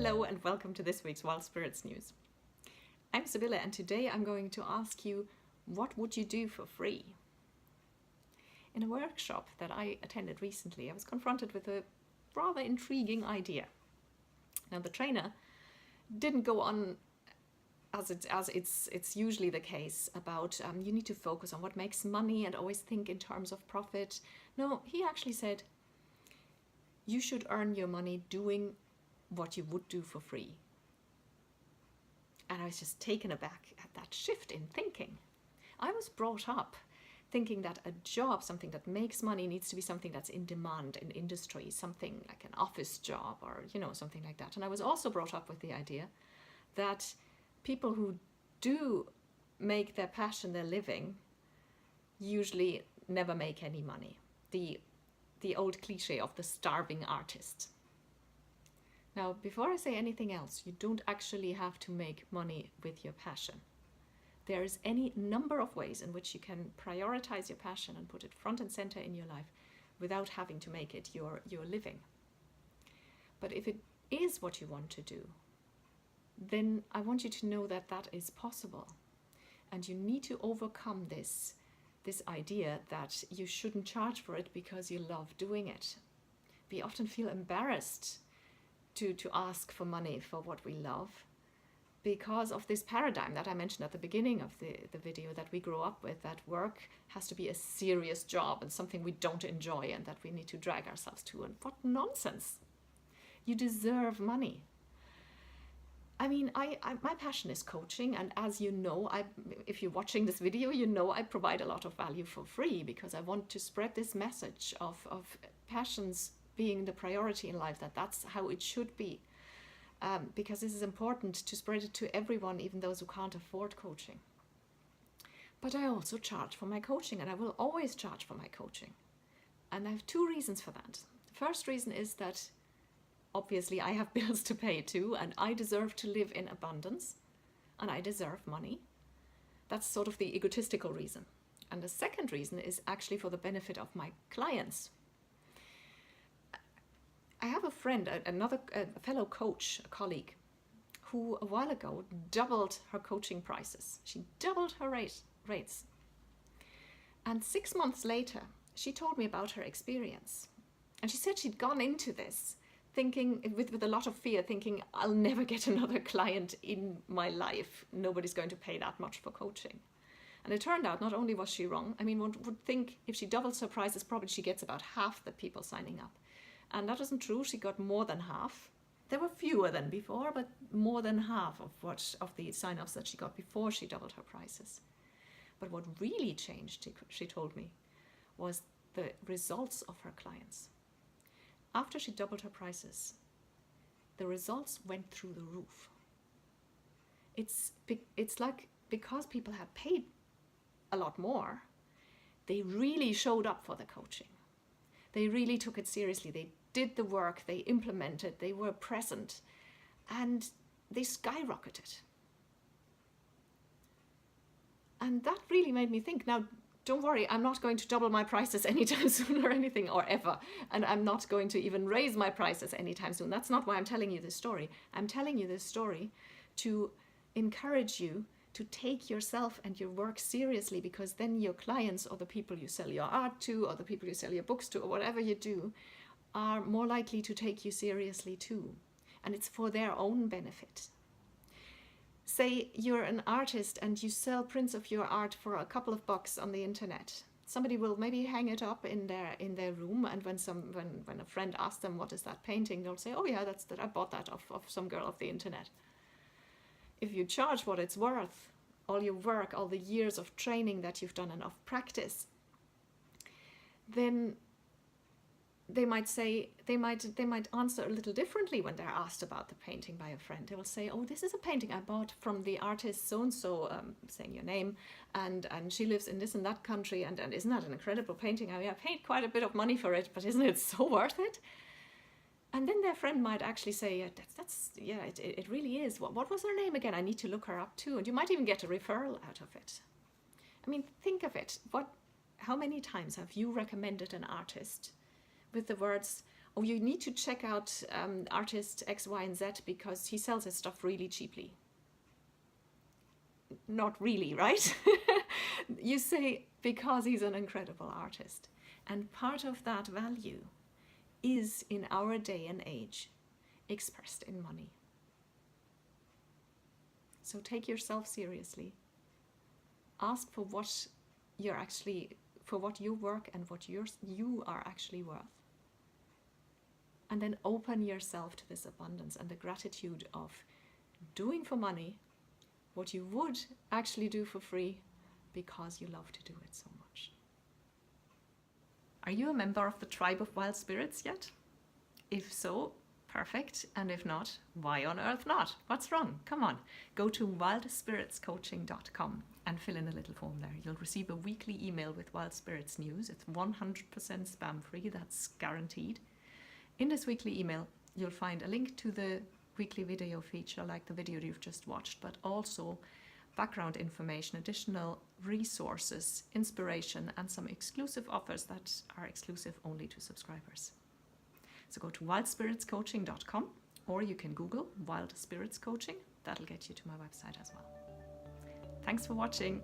Hello and welcome to this week's Wild Spirits News. I'm Sibylle and today I'm going to ask you, what would you do for free? In a workshop that I attended recently, I was confronted with a rather intriguing idea. Now the trainer didn't go on as it's usually the case about you need to focus on what makes money and always think in terms of profit. No, he actually said you should earn your money doing what you would do for free. And I was just taken aback at that shift in thinking. I was brought up thinking that a job, something that makes money, needs to be something that's in demand in industry, something like an office job or, something like that. And I was also brought up with the idea that people who do make their passion their living usually never make any money. The old cliche of the starving artist. Now, before I say anything else, you don't actually have to make money with your passion. There is any number of ways in which you can prioritize your passion and put it front and center in your life without having to make it your living. But if it is what you want to do, then I want you to know that that is possible. And you need to overcome this idea that you shouldn't charge for it because you love doing it. We often feel embarrassed to ask for money for what we love because of this paradigm that I mentioned at the beginning of the video that we grew up with, that work has to be a serious job and something we don't enjoy and that we need to drag ourselves to. And what nonsense! You deserve money. I mean, my passion is coaching, and as you know, if you're watching this video, you know I provide a lot of value for free because I want to spread this message of passions being the priority in life, that's how it should be. Because this is important to spread it to everyone, even those who can't afford coaching. But I also charge for my coaching, and I will always charge for my coaching. And I have two reasons for that. The first reason is that obviously I have bills to pay too, and I deserve to live in abundance, and I deserve money. That's sort of the egotistical reason. And the second reason is actually for the benefit of my clients. I have a friend, a fellow coach, a colleague, who a while ago doubled her coaching prices. She doubled her rates. And 6 months later, she told me about her experience. And she said she'd gone into this thinking with a lot of fear, thinking, I'll never get another client in my life. Nobody's going to pay that much for coaching. And it turned out not only was she wrong, I mean, one would think if she doubles her prices, probably she gets about half the people signing up. And that isn't true. She got more than half. There were fewer than before, but more than half of the sign-ups that she got before she doubled her prices. But what really changed, she told me, was the results of her clients. After she doubled her prices, the results went through the roof. It's like because people have paid a lot more, they really showed up for the coaching. They really took it seriously. They did the work, they implemented, they were present, and they skyrocketed. And that really made me think, now, don't worry, I'm not going to double my prices anytime soon or anything, or ever. And I'm not going to even raise my prices anytime soon. That's not why I'm telling you this story. I'm telling you this story to encourage you to take yourself and your work seriously, because then your clients or the people you sell your art to or the people you sell your books to or whatever you do are more likely to take you seriously too. And it's for their own benefit. Say you're an artist and you sell prints of your art for a couple of bucks on the internet. Somebody will maybe hang it up in their room, and when a friend asks them what is that painting, they'll say, oh yeah, that's that I bought that of some girl off the internet. If you charge what it's worth, all your work, all the years of training that you've done and of practice, then they might answer a little differently when they're asked about the painting by a friend. They will say, oh, this is a painting I bought from the artist so-and-so, saying your name, and she lives in this and that country, and isn't that an incredible painting? I mean, I paid quite a bit of money for it, but isn't it so worth it? And then their friend might actually say, it really is. What was her name again? I need to look her up too. And you might even get a referral out of it. I mean, think of it. How many times have you recommended an artist with the words, oh, you need to check out artist X, Y, and Z because he sells his stuff really cheaply. Not really, right? You say because he's an incredible artist. And part of that value is, in our day and age, expressed in money. So take yourself seriously. Ask for what you're actually, for what you work and what you are actually worth. And then open yourself to this abundance and the gratitude of doing for money what you would actually do for free because you love to do it so much. Are you a member of the Tribe of Wild Spirits yet? If so, perfect. And if not, why on earth not? What's wrong? Come on, go to wildspiritscoaching.com and fill in a little form there. You'll receive a weekly email with Wild Spirits news. It's 100% spam free, that's guaranteed. In this weekly email, you'll find a link to the weekly video feature like the video you've just watched, but also background information, additional resources, inspiration, and some exclusive offers that are exclusive only to subscribers. So go to wildspiritscoaching.com, or you can Google Wild Spirits Coaching. That'll get you to my website as well. Thanks for watching.